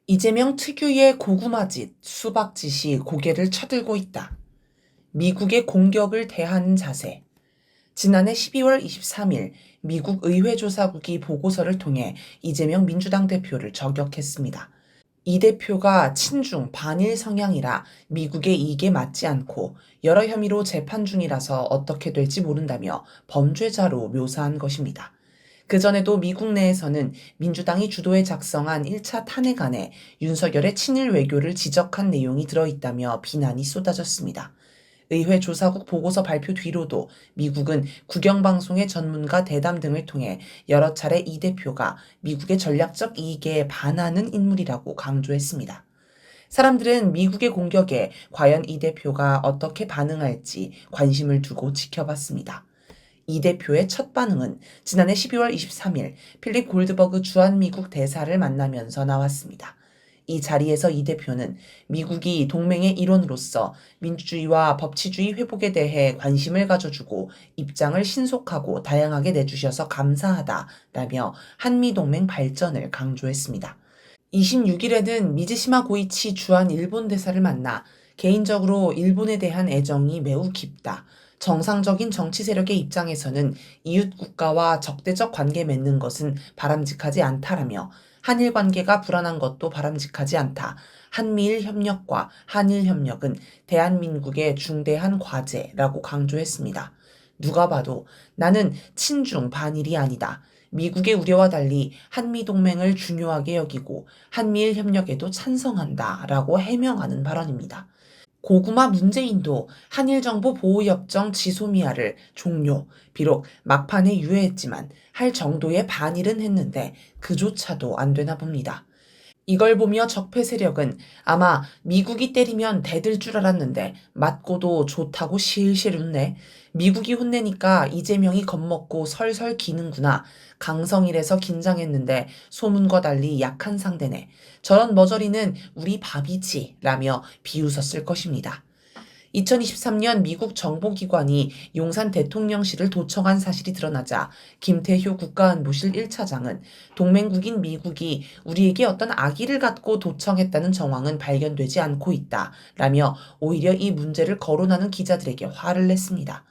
이재명 특유의 고구마짓, 수박짓이 고개를 쳐들고 있다. 미국의 공격을 대하는 자세. 지난해 12월 23일 미국 의회조사국이 보고서를 통해 이재명 민주당 대표를 저격했습니다. 이 대표가 친중 반일 성향이라 미국의 이익에 맞지 않고 여러 혐의로 재판 중이라서 어떻게 될지 모른다며 범죄자로 묘사한 것입니다. 그전에도 미국 내에서는 민주당이 주도해 작성한 1차 탄핵안에 윤석열의 친일 외교를 지적한 내용이 들어있다며 비난이 쏟아졌습니다. 의회 조사국 보고서 발표 뒤로도 미국은 국영방송의 전문가 대담 등을 통해 여러 차례 이 대표가 미국의 전략적 이익에 반하는 인물이라고 강조했습니다. 사람들은 미국의 공격에 과연 이 대표가 어떻게 반응할지 관심을 두고 지켜봤습니다. 이 대표의 첫 반응은 지난해 12월 23일 필립 골드버그 주한미국 대사를 만나면서 나왔습니다. 이 자리에서 이 대표는 미국이 동맹의 일원으로서 민주주의와 법치주의 회복에 대해 관심을 가져주고 입장을 신속하고 다양하게 내주셔서 감사하다라며 한미동맹 발전을 강조했습니다. 26일에는 미즈시마 고이치 주한 일본 대사를 만나 개인적으로 일본에 대한 애정이 매우 깊다. 정상적인 정치 세력의 입장에서는 이웃 국가와 적대적 관계 맺는 것은 바람직하지 않다라며 한일 관계가 불안한 것도 바람직하지 않다. 한미일 협력과 한일 협력은 대한민국의 중대한 과제라고 강조했습니다. 누가 봐도 나는 친중 반일이 아니다. 미국의 우려와 달리 한미동맹을 중요하게 여기고 한미일 협력에도 찬성한다라고 해명하는 발언입니다. 고구마 문재인도 한일정보보호협정 지소미아를 종료, 비록 막판에 유예했지만 할 정도의 반일은 했는데 그조차도 안 되나 봅니다. 이걸 보며 적폐 세력은 아마 미국이 때리면 대들 줄 알았는데 맞고도 좋다고 실실 웃네. 미국이 혼내니까 이재명이 겁먹고 설설 기는구나. 강성이라서 긴장했는데 소문과 달리 약한 상대네. 저런 머저리는 우리 밥이지 라며 비웃었을 것입니다. 2023년 미국 정보기관이 용산 대통령실을 도청한 사실이 드러나자 김태효 국가안보실 1차장은 동맹국인 미국이 우리에게 어떤 악의를 갖고 도청했다는 정황은 발견되지 않고 있다 라며 오히려 이 문제를 거론하는 기자들에게 화를 냈습니다.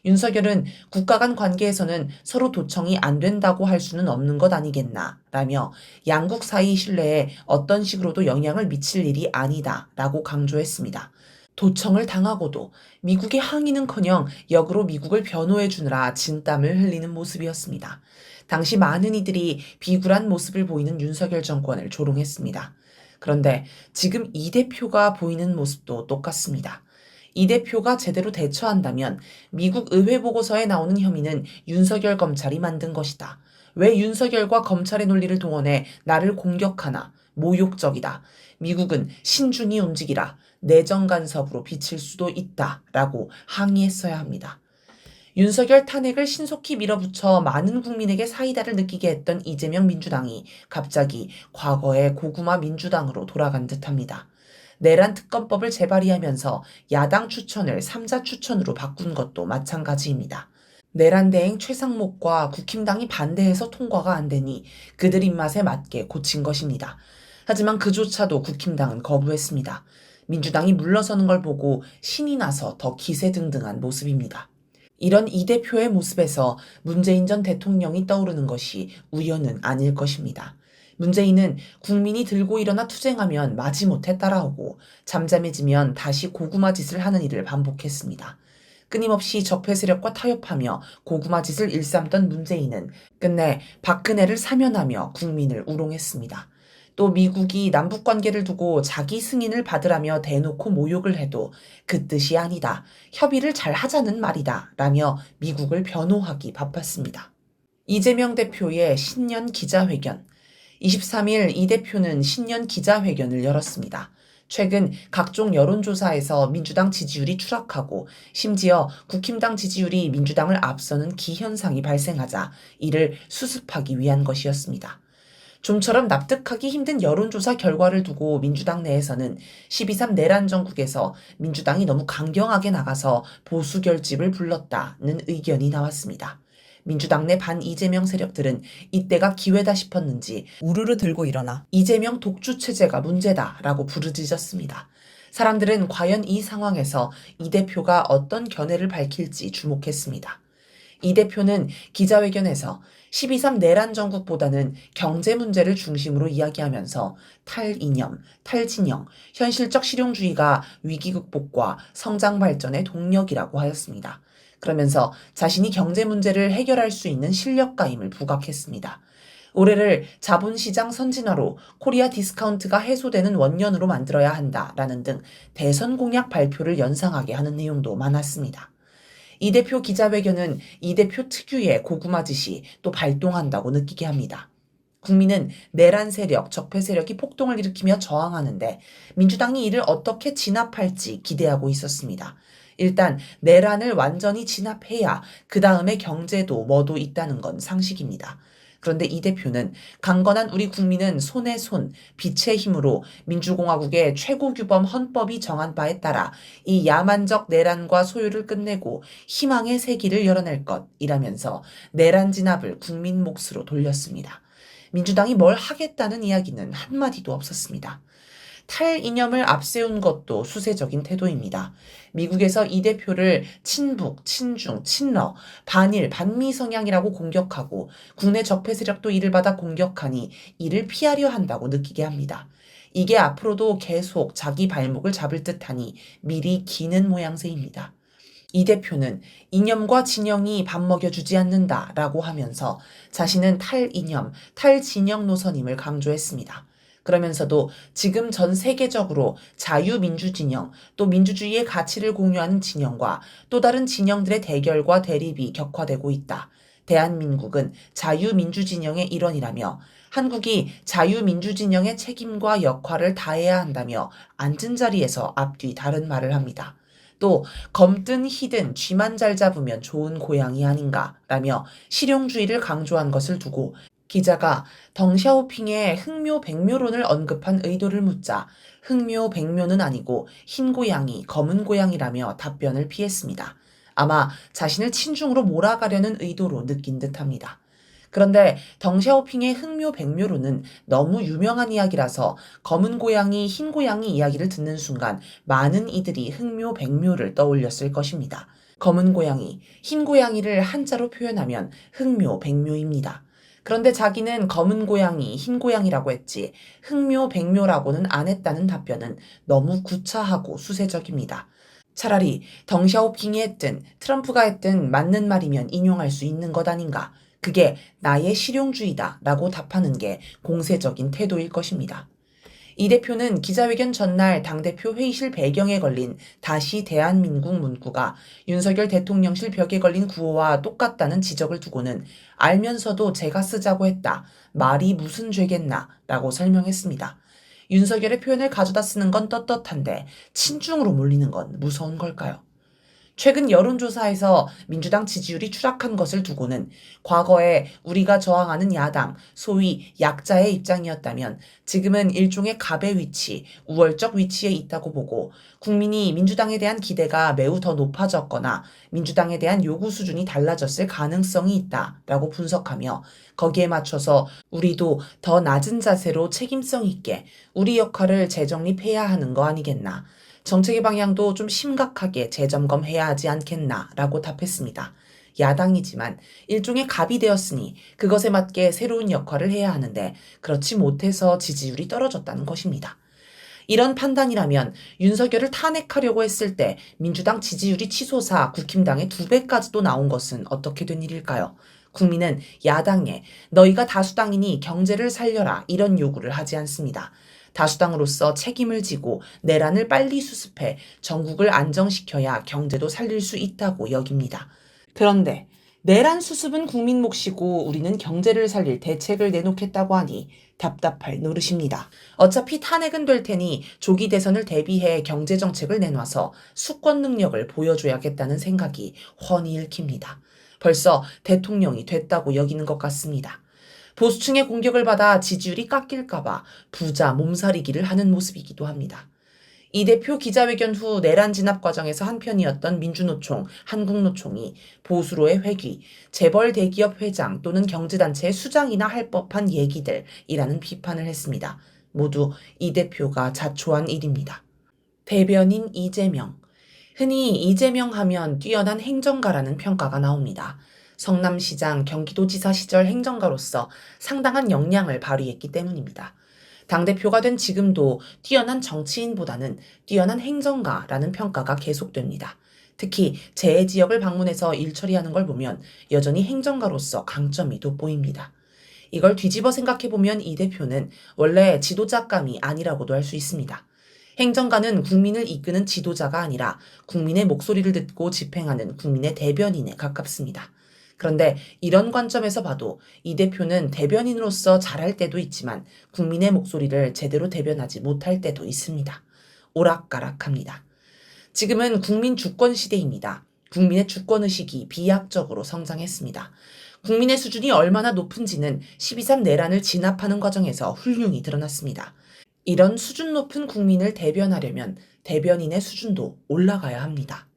윤석열은 국가 간 관계에서는 서로 도청이 안 된다고 할 수는 없는 것 아니겠나 라며 양국 사이 신뢰에 어떤 식으로도 영향을 미칠 일이 아니다 라고 강조했습니다. 도청을 당하고도 미국의 항의는커녕 역으로 미국을 변호해 주느라 진땀을 흘리는 모습이었습니다. 당시 많은 이들이 비굴한 모습을 보이는 윤석열 정권을 조롱했습니다. 그런데 지금 이 대표가 보이는 모습도 똑같습니다. 이 대표가 제대로 대처한다면 미국 의회 보고서에 나오는 혐의는 윤석열 검찰이 만든 것이다. 왜 윤석열과 검찰의 논리를 동원해 나를 공격하나? 모욕적이다. 미국은 신중히 움직이라. 내정 간섭으로 비칠 수도 있다. 라고 항의했어야 합니다. 윤석열 탄핵을 신속히 밀어붙여 많은 국민에게 사이다를 느끼게 했던 이재명 민주당이 갑자기 과거의 고구마 민주당으로 돌아간 듯합니다. 내란 특검법을 재발의하면서 야당 추천을 3자 추천으로 바꾼 것도 마찬가지입니다. 내란 대행 최상목과 국힘당이 반대해서 통과가 안 되니 그들 입맛에 맞게 고친 것입니다. 하지만 그조차도 국힘당은 거부했습니다. 민주당이 물러서는 걸 보고 신이 나서 더 기세등등한 모습입니다. 이런 이 대표의 모습에서 문재인 전 대통령이 떠오르는 것이 우연은 아닐 것입니다. 문재인은 국민이 들고 일어나 투쟁하면 마지못해 따라오고 잠잠해지면 다시 고구마 짓을 하는 일을 반복했습니다. 끊임없이 적폐 세력과 타협하며 고구마 짓을 일삼던 문재인은 끝내 박근혜를 사면하며 국민을 우롱했습니다. 또 미국이 남북관계를 두고 자기 승인을 받으라며 대놓고 모욕을 해도 그 뜻이 아니다. 협의를 잘 하자는 말이다. 라며 미국을 변호하기 바빴습니다. 이재명 대표의 신년 기자회견. 23일 이 대표는 신년 기자회견을 열었습니다. 최근 각종 여론조사에서 민주당 지지율이 추락하고 심지어 국힘당 지지율이 민주당을 앞서는 기현상이 발생하자 이를 수습하기 위한 것이었습니다. 좀처럼 납득하기 힘든 여론조사 결과를 두고 민주당 내에서는 12.3 내란 정국에서 민주당이 너무 강경하게 나가서 보수 결집을 불렀다는 의견이 나왔습니다. 민주당 내 반 이재명 세력들은 이때가 기회다 싶었는지 우르르 들고 일어나 이재명 독주 체제가 문제다라고 부르짖었습니다. 사람들은 과연 이 상황에서 이 대표가 어떤 견해를 밝힐지 주목했습니다. 이 대표는 기자회견에서 12.3 내란 정국보다는 경제 문제를 중심으로 이야기하면서 탈이념, 탈진영, 현실적 실용주의가 위기 극복과 성장 발전의 동력이라고 하였습니다. 그러면서 자신이 경제 문제를 해결할 수 있는 실력가임을 부각했습니다. 올해를 자본시장 선진화로 코리아 디스카운트가 해소되는 원년으로 만들어야 한다라는 등 대선 공약 발표를 연상하게 하는 내용도 많았습니다. 이 대표 기자회견은 이 대표 특유의 고구마짓이 또 발동한다고 느끼게 합니다. 국민은 내란 세력, 적폐 세력이 폭동을 일으키며 저항하는데 민주당이 이를 어떻게 진압할지 기대하고 있었습니다. 일단 내란을 완전히 진압해야 그 다음에 경제도 뭐도 있다는 건 상식입니다. 그런데 이 대표는 강건한 우리 국민은 손에 손, 빛의 힘으로 민주공화국의 최고규범 헌법이 정한 바에 따라 이 야만적 내란과 소요를 끝내고 희망의 새길을 열어낼 것이라면서 내란 진압을 국민 몫으로 돌렸습니다. 민주당이 뭘 하겠다는 이야기는 한마디도 없었습니다. 탈이념을 앞세운 것도 수세적인 태도입니다. 미국에서 이 대표를 친북, 친중, 친러, 반일, 반미 성향이라고 공격하고 국내 적폐 세력도 이를 받아 공격하니 이를 피하려 한다고 느끼게 합니다. 이게 앞으로도 계속 자기 발목을 잡을 듯하니 미리 기는 모양새입니다. 이 대표는 이념과 진영이 밥 먹여주지 않는다라고 하면서 자신은 탈이념, 탈진영 노선임을 강조했습니다. 그러면서도 지금 전 세계적으로 자유민주진영, 또 민주주의의 가치를 공유하는 진영과 또 다른 진영들의 대결과 대립이 격화되고 있다. 대한민국은 자유민주진영의 일원이라며 한국이 자유민주진영의 책임과 역할을 다해야 한다며 앉은 자리에서 앞뒤 다른 말을 합니다. 또 검든 희든 쥐만 잘 잡으면 좋은 고양이 아닌가라며 실용주의를 강조한 것을 두고 기자가 덩샤오핑의 흥묘백묘론을 언급한 의도를 묻자 흥묘백묘는 아니고 흰 고양이, 검은 고양이라며 답변을 피했습니다. 아마 자신을 친중으로 몰아가려는 의도로 느낀 듯합니다. 그런데 덩샤오핑의 흥묘백묘론은 너무 유명한 이야기라서 검은 고양이, 흰 고양이 이야기를 듣는 순간 많은 이들이 흥묘백묘를 떠올렸을 것입니다. 검은 고양이, 흰 고양이를 한자로 표현하면 흥묘백묘입니다. 그런데 자기는 검은 고양이, 흰 고양이라고 했지 흥묘백묘라고는 안 했다는 답변은 너무 구차하고 수세적입니다. 차라리 덩샤오핑이 했든 트럼프가 했든 맞는 말이면 인용할 수 있는 것 아닌가. 그게 나의 실용주의다 라고 답하는 게 공세적인 태도일 것입니다. 이 대표는 기자회견 전날 당대표 회의실 배경에 걸린 다시 대한민국 문구가 윤석열 대통령실 벽에 걸린 구호와 똑같다는 지적을 두고는 알면서도 제가 쓰자고 했다. 말이 무슨 죄겠나 라고 설명했습니다. 윤석열의 표현을 가져다 쓰는 건 떳떳한데 친중으로 몰리는 건 무서운 걸까요? 최근 여론조사에서 민주당 지지율이 추락한 것을 두고는 과거에 우리가 저항하는 야당, 소위 약자의 입장이었다면 지금은 일종의 갑의 위치, 우월적 위치에 있다고 보고 국민이 민주당에 대한 기대가 매우 더 높아졌거나 민주당에 대한 요구 수준이 달라졌을 가능성이 있다라고 분석하며 거기에 맞춰서 우리도 더 낮은 자세로 책임성 있게 우리 역할을 재정립해야 하는 거 아니겠나. 정책의 방향도 좀 심각하게 재점검해야 하지 않겠나라고 답했습니다. 야당이지만 일종의 갑이 되었으니 그것에 맞게 새로운 역할을 해야 하는데 그렇지 못해서 지지율이 떨어졌다는 것입니다. 이런 판단이라면 윤석열을 탄핵하려고 했을 때 민주당 지지율이 치솟아 국힘당의 2배까지도 나온 것은 어떻게 된 일일까요? 국민은 야당에 너희가 다수당이니 경제를 살려라 이런 요구를 하지 않습니다. 다수당으로서 책임을 지고 내란을 빨리 수습해 전국을 안정시켜야 경제도 살릴 수 있다고 여깁니다. 그런데 내란 수습은 국민 몫이고 우리는 경제를 살릴 대책을 내놓겠다고 하니 답답할 노릇입니다. 어차피 탄핵은 될 테니 조기 대선을 대비해 경제정책을 내놔서 수권 능력을 보여줘야겠다는 생각이 훤히 읽힙니다. 벌써 대통령이 됐다고 여기는 것 같습니다. 보수층의 공격을 받아 지지율이 깎일까봐 부자 몸살이기를 하는 모습이기도 합니다. 이 대표 기자회견 후 내란 진압 과정에서 한편이었던 민주노총, 한국노총이 보수로의 회귀, 재벌 대기업 회장 또는 경제단체의 수장이나 할 법한 얘기들이라는 비판을 했습니다. 모두 이 대표가 자초한 일입니다. 대변인 이재명. 흔히 이재명 하면 뛰어난 행정가라는 평가가 나옵니다. 성남시장, 경기도지사 시절 행정가로서 상당한 역량을 발휘했기 때문입니다. 당대표가 된 지금도 뛰어난 정치인보다는 뛰어난 행정가라는 평가가 계속됩니다. 특히 재해 지역을 방문해서 일 처리하는 걸 보면 여전히 행정가로서 강점이 돋보입니다. 이걸 뒤집어 생각해보면 이 대표는 원래 지도자감이 아니라고도 할 수 있습니다. 행정가는 국민을 이끄는 지도자가 아니라 국민의 목소리를 듣고 집행하는 국민의 대변인에 가깝습니다. 그런데 이런 관점에서 봐도 이 대표는 대변인으로서 잘할 때도 있지만 국민의 목소리를 제대로 대변하지 못할 때도 있습니다. 오락가락합니다. 지금은 국민 주권 시대입니다. 국민의 주권의식이 비약적으로 성장했습니다. 국민의 수준이 얼마나 높은지는 12.3 내란을 진압하는 과정에서 훌륭히 드러났습니다. 이런 수준 높은 국민을 대변하려면 대변인의 수준도 올라가야 합니다.